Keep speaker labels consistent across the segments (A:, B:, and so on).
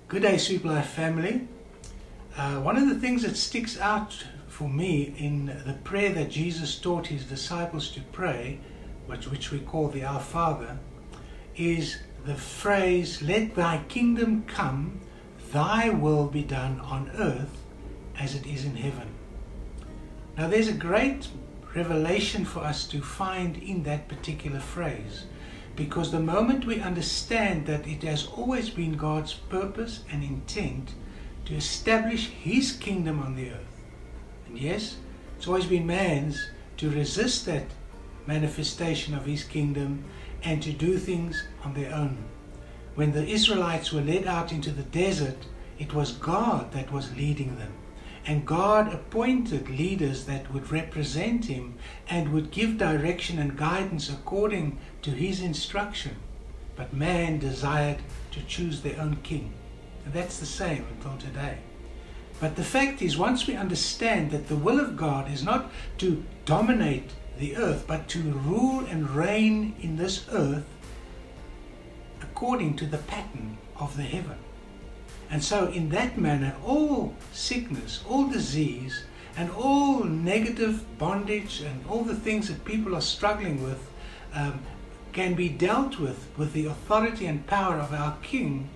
A: Good day, Sweet Life family. One of the things that sticks out for me in the prayer that Jesus taught his disciples to pray, which we call the Our Father, is the phrase, "Let thy kingdom come, thy will be done on earth as it is in heaven." Now there's a great revelation for us to find in that particular phrase, because the moment we understand that it has always been God's purpose and intent to establish his kingdom on the earth, and yes, it's always been man's to resist that manifestation of his kingdom and to do things on their own. When the Israelites were led out into the desert, it was God that was leading them. And God appointed leaders that would represent him and would give direction and guidance according to his instruction. But man desired to choose their own king. And that's the same until today. But the fact is, once we understand that the will of God is not to dominate the earth, but to rule and reign in this earth according to the pattern of the heaven. And so in that manner, all sickness, all disease, and all negative bondage and all the things that people are struggling with can be dealt with the authority and power of our King,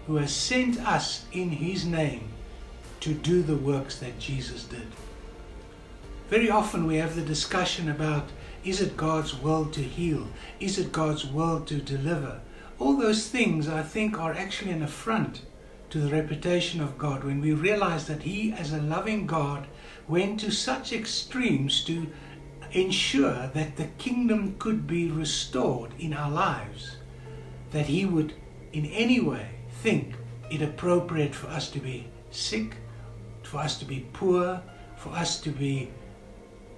A: who has sent us in his name to do the works that Jesus did. Very often we have the discussion about, is it God's will to heal? Is it God's will to deliver? All those things, I think, are actually an affront to the reputation of God, when we realize that he, as a loving God, went to such extremes to ensure that the kingdom could be restored in our lives, that he would in any way think it appropriate for us to be sick, for us to be poor, for us to be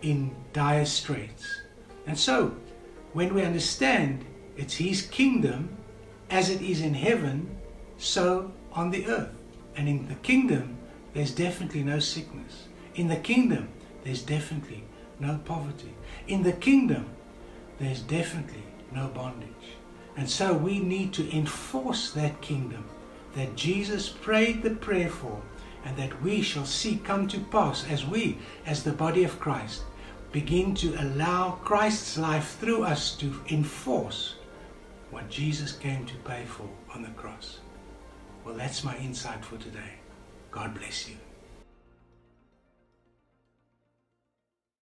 A: in dire straits. And so when we understand it's his kingdom, as it is in heaven, so on the earth. And in the kingdom, there's definitely no sickness. In the kingdom, there's definitely no poverty. In the kingdom, there's definitely no bondage. And so we need to enforce that kingdom that Jesus prayed the prayer for, and that we shall see come to pass as we, as the body of Christ, begin to allow Christ's life through us to enforce what Jesus came to pay for on the cross. Well, that's my insight for today. God bless you.